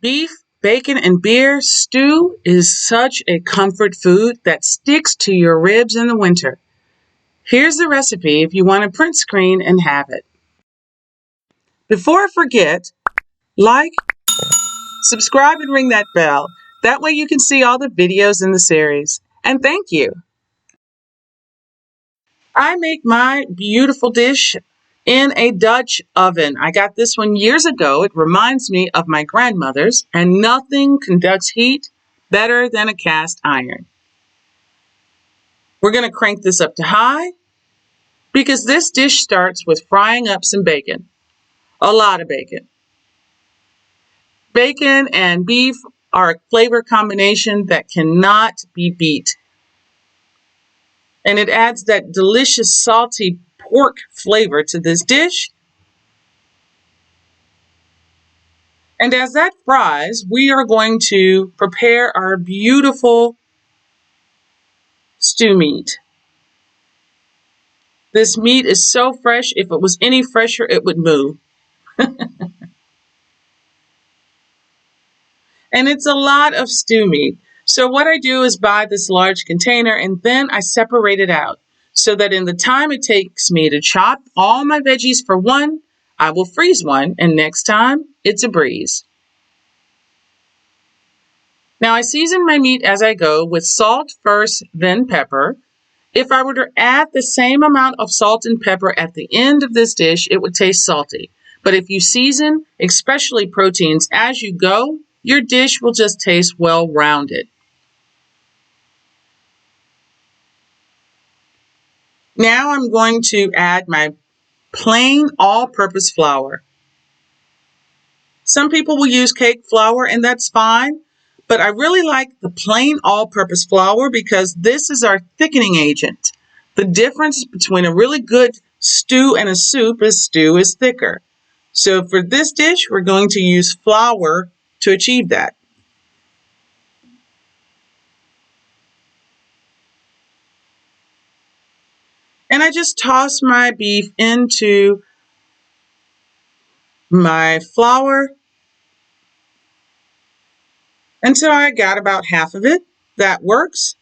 Beef, bacon, and beer stew is such a comfort food that sticks to your ribs in the winter. Here's the recipe if you want to print screen and have it. Before I forget, like, subscribe, and ring that bell. That way you can see all the videos in the series. And thank you. I make my beautiful dish in a Dutch oven. I got this one years ago. It reminds me of my grandmother's, and nothing conducts heat better than a cast iron. We're going to crank this up to high because this dish starts with frying up some bacon. A lot of bacon. Bacon and beef are a flavor combination that cannot be beat. And it adds that delicious salty pork flavor to this dish. And as that fries, we are going to prepare our beautiful stew meat. This meat is so fresh, if it was any fresher, it would move. And it's a lot of stew meat. So what I do is buy this large container and then I separate it out so that in the time it takes me to chop all my veggies for one, I will freeze one, and next time it's a breeze. Now I season my meat as I go with salt first, then pepper. If I were to add the same amount of salt and pepper at the end of this dish, it would taste salty. But if you season, especially proteins, as you go, your dish will just taste well-rounded. Now I'm going to add my plain all-purpose flour. Some people will use cake flour, and that's fine, but I really like the plain all-purpose flour because this is our thickening agent. The difference between a really good stew and a soup is stew is thicker. So for this dish, we're going to use flour to achieve that. And I just toss my beef into my flour until I got about half of it. That works.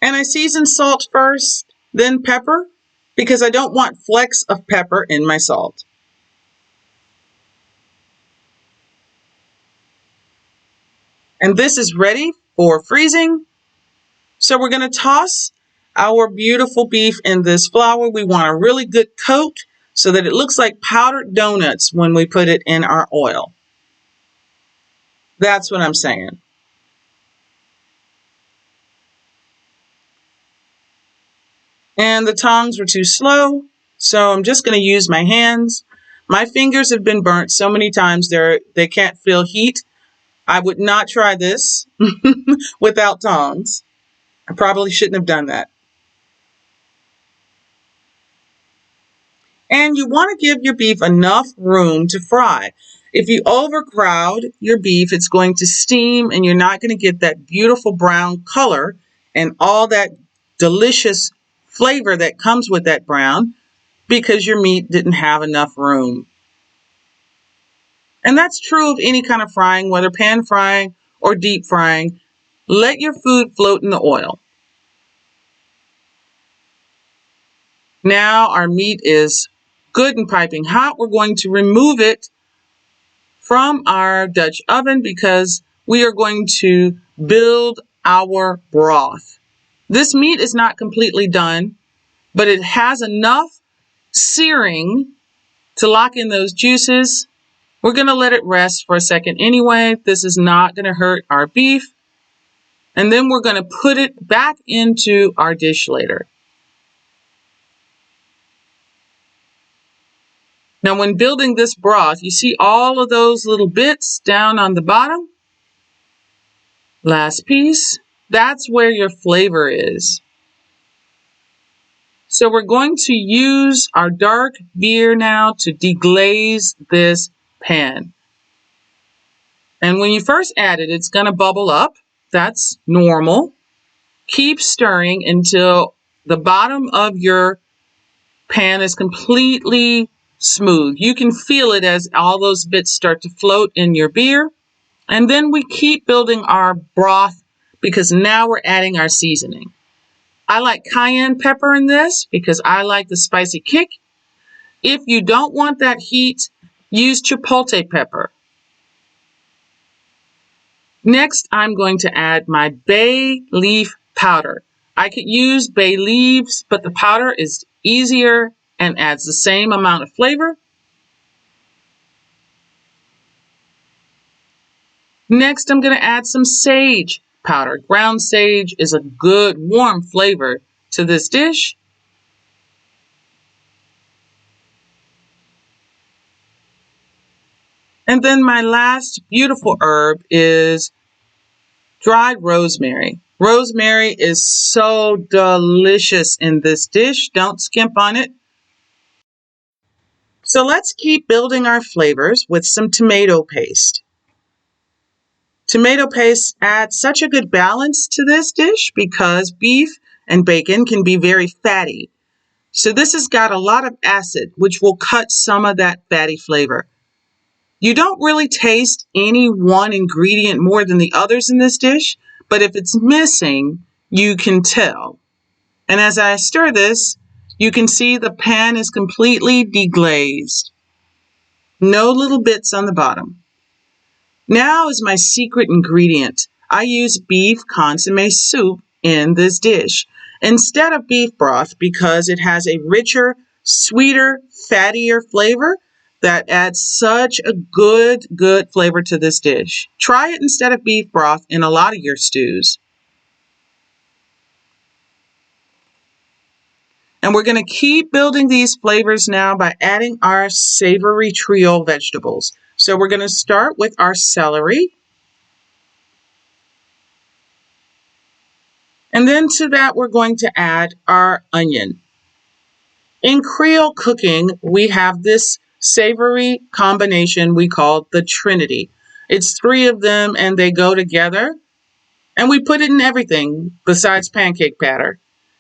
And I season salt first, then pepper, because I don't want flecks of pepper in my salt. And this is ready for freezing. So we're going to toss our beautiful beef in this flour. We want a really good coat so that it looks like powdered donuts when we put it in our oil. That's what I'm saying. And the tongs were too slow, so I'm just going to use my hands. My fingers have been burnt so many times they can't feel heat. I would not try this without tongs. I probably shouldn't have done that. And you want to give your beef enough room to fry. If you overcrowd your beef, it's going to steam and you're not going to get that beautiful brown color and all that delicious flavor that comes with that brown because your meat didn't have enough room. And that's true of any kind of frying, whether pan frying or deep frying. Let your food float in the oil. Now our meat is good and piping hot. We're going to remove it from our Dutch oven because we are going to build our broth. This meat is not completely done, but it has enough searing to lock in those juices. We're going to let it rest for a second anyway. This is not going to hurt our beef. And then we're going to put it back into our dish later. Now, when building this broth, you see all of those little bits down on the bottom? Last piece, that's where your flavor is. So we're going to use our dark beer now to deglaze this pan. And when you first add it, it's going to bubble up. That's normal. Keep stirring until the bottom of your pan is completely smooth. You can feel it as all those bits start to float in your beer. And then we keep building our broth because now we're adding our seasoning. I like cayenne pepper in this because I like the spicy kick. If you don't want that heat, use chipotle pepper. Next, I'm going to add my bay leaf powder. I could use bay leaves, but the powder is easier and adds the same amount of flavor. Next, I'm going to add some sage powder. Ground sage is a good warm flavor to this dish. And then my last beautiful herb is dried rosemary. Rosemary is so delicious in this dish. Don't skimp on it. So let's keep building our flavors with some tomato paste. Tomato paste adds such a good balance to this dish because beef and bacon can be very fatty. So this has got a lot of acid, which will cut some of that fatty flavor. You don't really taste any one ingredient more than the others in this dish, but if it's missing, you can tell. And as I stir this, you can see the pan is completely deglazed. No little bits on the bottom. Now is my secret ingredient. I use beef consomme soup in this dish instead of beef broth because it has a richer, sweeter, fattier flavor that adds such a good flavor to this dish. Try it instead of beef broth in a lot of your stews. And we're going to keep building these flavors now by adding our savory trio vegetables. So we're going to start with our celery. And then to that, we're going to add our onion. In Creole cooking, we have this savory combination we call the Trinity. It's three of them and they go together. And we put it in everything besides pancake batter.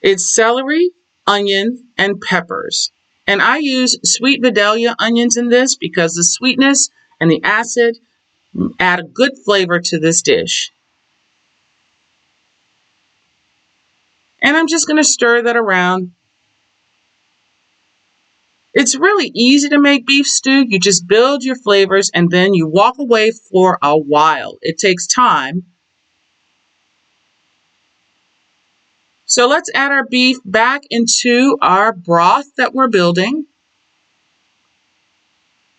It's celery, onion, and peppers. And I use sweet Vidalia onions in this because the sweetness and the acid add a good flavor to this dish. And I'm just going to stir that around. It's really easy to make beef stew. You just build your flavors and then you walk away for a while. It takes time. So let's add our beef back into our broth that we're building.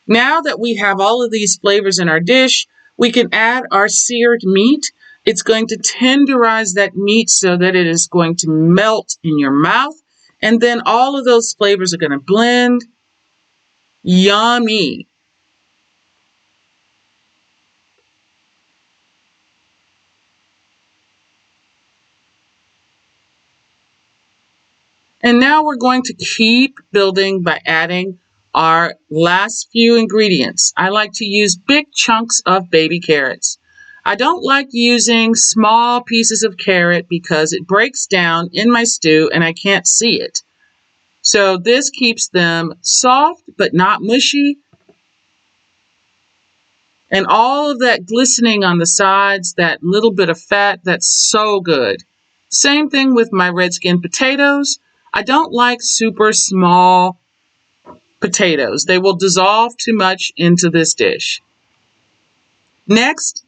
Now that we have all of these flavors in our dish, we can add our seared meat. It's going to tenderize that meat so that it is going to melt in your mouth. And then all of those flavors are going to blend. Yummy. And now we're going to keep building by adding our last few ingredients. I like to use big chunks of baby carrots. I don't like using small pieces of carrot because it breaks down in my stew and I can't see it. So this keeps them soft but not mushy. And all of that glistening on the sides, that little bit of fat, that's so good. Same thing with my red skin potatoes. I don't like super small potatoes. They will dissolve too much into this dish. Next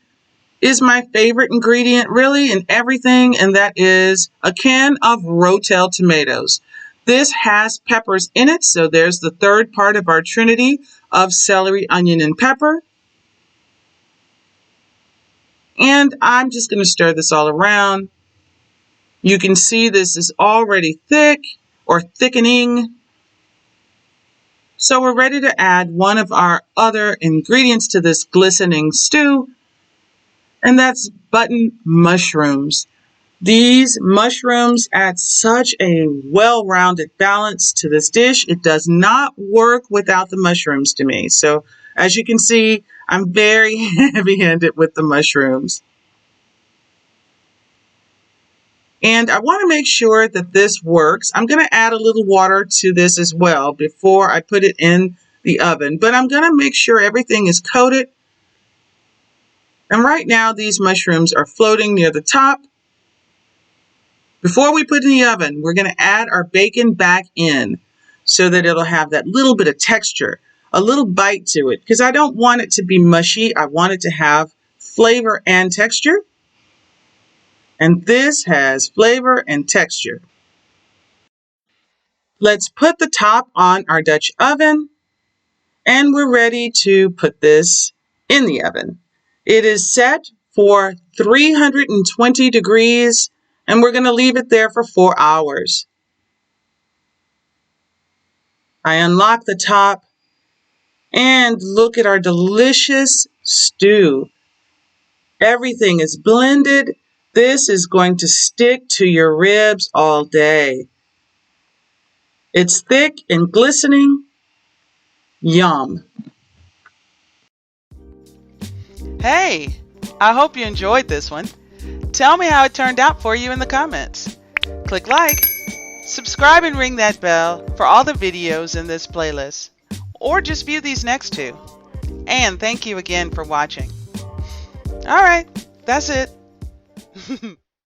is my favorite ingredient really in everything, and that is a can of Rotel tomatoes. This has peppers in it, so there's the third part of our trinity of celery, onion, and pepper. And I'm just going to stir this all around. You can see this is already thick or thickening. So we're ready to add one of our other ingredients to this glistening stew, and that's button mushrooms. These mushrooms add such a well-rounded balance to this dish. It does not work without the mushrooms to me. So as you can see, I'm very heavy-handed with the mushrooms. And I want to make sure that this works. I'm going to add a little water to this as well before I put it in the oven, but I'm going to make sure everything is coated. And right now, these mushrooms are floating near the top. Before we put in the oven, we're going to add our bacon back in so that it'll have that little bit of texture, a little bite to it, because I don't want it to be mushy. I want it to have flavor and texture. And this has flavor and texture. Let's put the top on our Dutch oven, and we're ready to put this in the oven. It is set for 320 degrees, and we're going to leave it there for 4 hours. I unlock the top, and look at our delicious stew. Everything is blended. This is going to stick to your ribs all day. It's thick and glistening. Yum. Hey, I hope you enjoyed this one. Tell me how it turned out for you in the comments. Click like, subscribe and ring that bell for all the videos in this playlist, or just view these next two. And thank you again for watching. Alright, that's it.